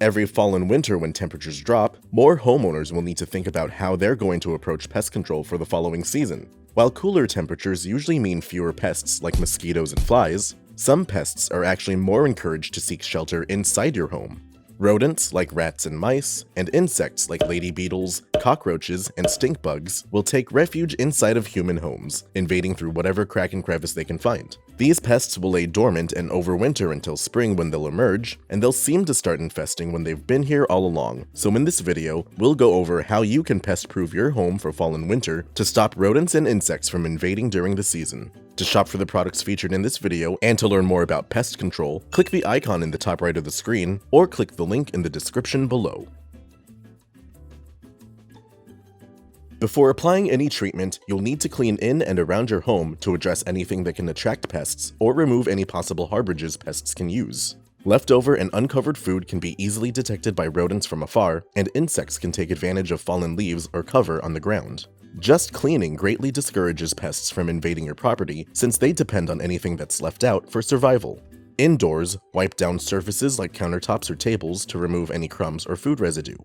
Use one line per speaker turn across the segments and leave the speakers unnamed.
Every fall and winter when temperatures drop, more homeowners will need to think about how they're going to approach pest control for the following season. While cooler temperatures usually mean fewer pests like mosquitoes and flies, some pests are actually more encouraged to seek shelter inside your home. Rodents like rats and mice, and insects like lady beetles, cockroaches, and stink bugs will take refuge inside of human homes, invading through whatever crack and crevice they can find. These pests will lay dormant and overwinter until spring when they'll emerge, and they'll seem to start infesting when they've been here all along. So in this video, we'll go over how you can pest-proof your home for fall and winter to stop rodents and insects from invading during the season. To shop for the products featured in this video and to learn more about pest control, click the icon in the top right of the screen or click the link in the description below. Before applying any treatment, you'll need to clean in and around your home to address anything that can attract pests or remove any possible harborages pests can use. Leftover and uncovered food can be easily detected by rodents from afar, and insects can take advantage of fallen leaves or cover on the ground. Just cleaning greatly discourages pests from invading your property since they depend on anything that's left out for survival. Indoors, wipe down surfaces like countertops or tables to remove any crumbs or food residue.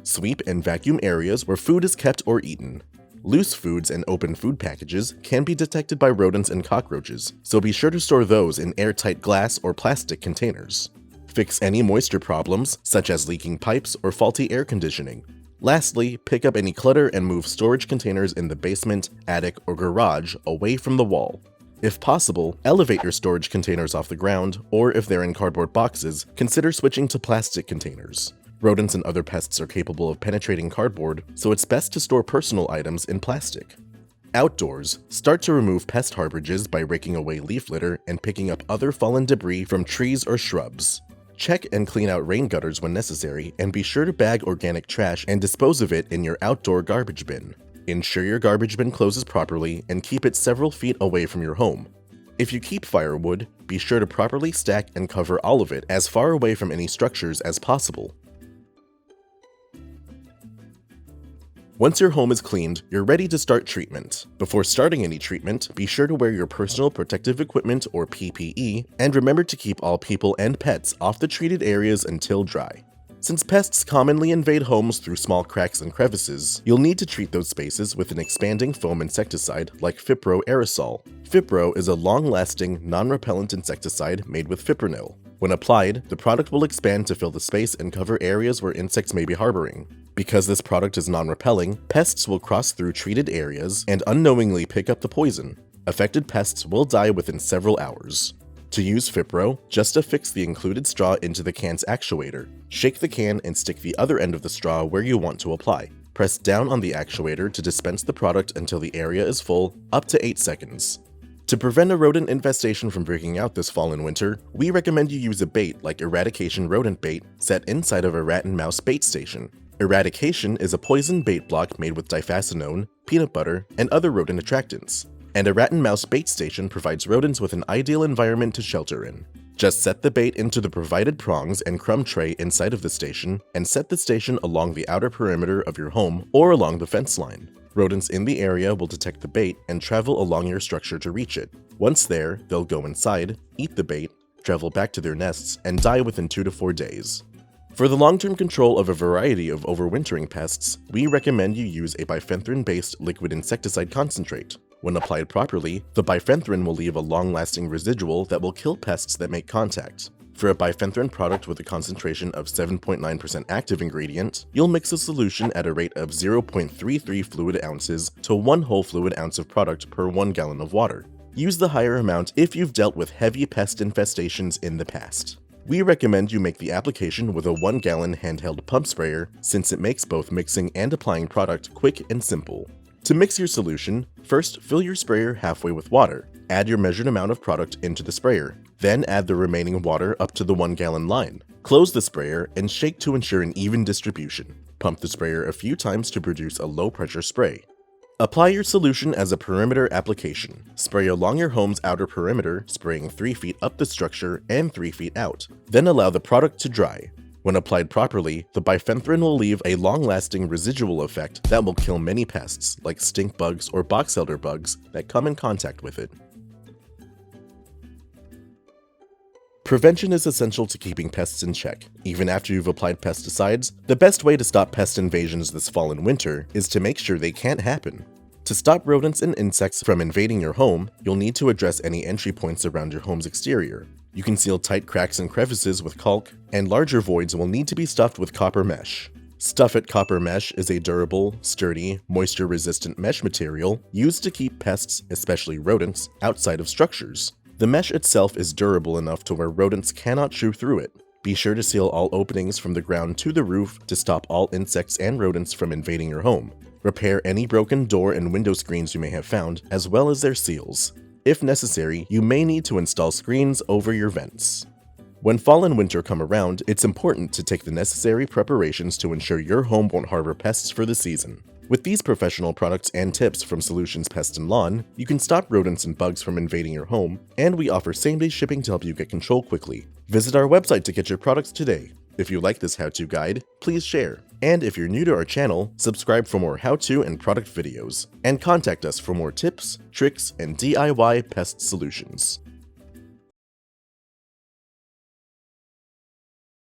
Sweep and vacuum areas where food is kept or eaten. Loose foods and open food packages can be detected by rodents and cockroaches, so be sure to store those in airtight glass or plastic containers. Fix any moisture problems, such as leaking pipes or faulty air conditioning. Lastly, pick up any clutter and move storage containers in the basement, attic, or garage away from the wall. If possible, elevate your storage containers off the ground, or if they're in cardboard boxes, consider switching to plastic containers. Rodents and other pests are capable of penetrating cardboard, so it's best to store personal items in plastic. Outdoors, start to remove pest harborages by raking away leaf litter and picking up other fallen debris from trees or shrubs. Check and clean out rain gutters when necessary, and be sure to bag organic trash and dispose of it in your outdoor garbage bin. Ensure your garbage bin closes properly and keep it several feet away from your home. If you keep firewood, be sure to properly stack and cover all of it as far away from any structures as possible. Once your home is cleaned, you're ready to start treatment. Before starting any treatment, be sure to wear your personal protective equipment or PPE, and remember to keep all people and pets off the treated areas until dry. Since pests commonly invade homes through small cracks and crevices, you'll need to treat those spaces with an expanding foam insecticide like FiPro Aerosol. FiPro is a long-lasting, non-repellent insecticide made with fipronil. When applied, the product will expand to fill the space and cover areas where insects may be harboring. Because this product is non-repelling, pests will cross through treated areas and unknowingly pick up the poison. Affected pests will die within several hours. To use FiPro, just affix the included straw into the can's actuator. Shake the can and stick the other end of the straw where you want to apply. Press down on the actuator to dispense the product until the area is full, up to 8 seconds. To prevent a rodent infestation from breaking out this fall and winter, we recommend you use a bait like Eratication rodent bait set inside of a rat and mouse bait station. Eratication is a poison bait block made with diphacinone, peanut butter, and other rodent attractants. And a rat and mouse bait station provides rodents with an ideal environment to shelter in. Just set the bait into the provided prongs and crumb tray inside of the station, and set the station along the outer perimeter of your home or along the fence line. Rodents in the area will detect the bait and travel along your structure to reach it. Once there, they'll go inside, eat the bait, travel back to their nests, and die within 2 to 4 days. For the long-term control of a variety of overwintering pests, we recommend you use a bifenthrin-based liquid insecticide concentrate. When applied properly, the bifenthrin will leave a long-lasting residual that will kill pests that make contact. For a bifenthrin product with a concentration of 7.9% active ingredient, you'll mix a solution at a rate of 0.33 fluid ounces to 1 whole fluid ounce of product per 1 gallon of water. Use the higher amount if you've dealt with heavy pest infestations in the past. We recommend you make the application with a 1-gallon handheld pump sprayer since it makes both mixing and applying product quick and simple. To mix your solution, first fill your sprayer halfway with water. Add your measured amount of product into the sprayer. Then add the remaining water up to the 1-gallon line. Close the sprayer and shake to ensure an even distribution. Pump the sprayer a few times to produce a low-pressure spray. Apply your solution as a perimeter application. Spray along your home's outer perimeter, spraying 3 feet up the structure and 3 feet out. Then allow the product to dry. When applied properly, the bifenthrin will leave a long-lasting residual effect that will kill many pests like stink bugs or box elder bugs that come in contact with it. Prevention is essential to keeping pests in check. Even after you've applied pesticides, the best way to stop pest invasions this fall and winter is to make sure they can't happen. To stop rodents and insects from invading your home, you'll need to address any entry points around your home's exterior. You can seal tight cracks and crevices with caulk, and larger voids will need to be stuffed with copper mesh. Stuf-Fit copper mesh is a durable, sturdy, moisture-resistant mesh material used to keep pests, especially rodents, outside of structures. The mesh itself is durable enough to where rodents cannot chew through it. Be sure to seal all openings from the ground to the roof to stop all insects and rodents from invading your home. Repair any broken door and window screens you may have found, as well as their seals. If necessary, you may need to install screens over your vents. When fall and winter come around, it's important to take the necessary preparations to ensure your home won't harbor pests for the season. With these professional products and tips from Solutions Pest and Lawn, you can stop rodents and bugs from invading your home, and we offer same-day shipping to help you get control quickly. Visit our website to get your products today. If you like this how-to guide, please share. And if you're new to our channel, subscribe for more how-to and product videos. And contact us for more tips, tricks, and DIY pest solutions.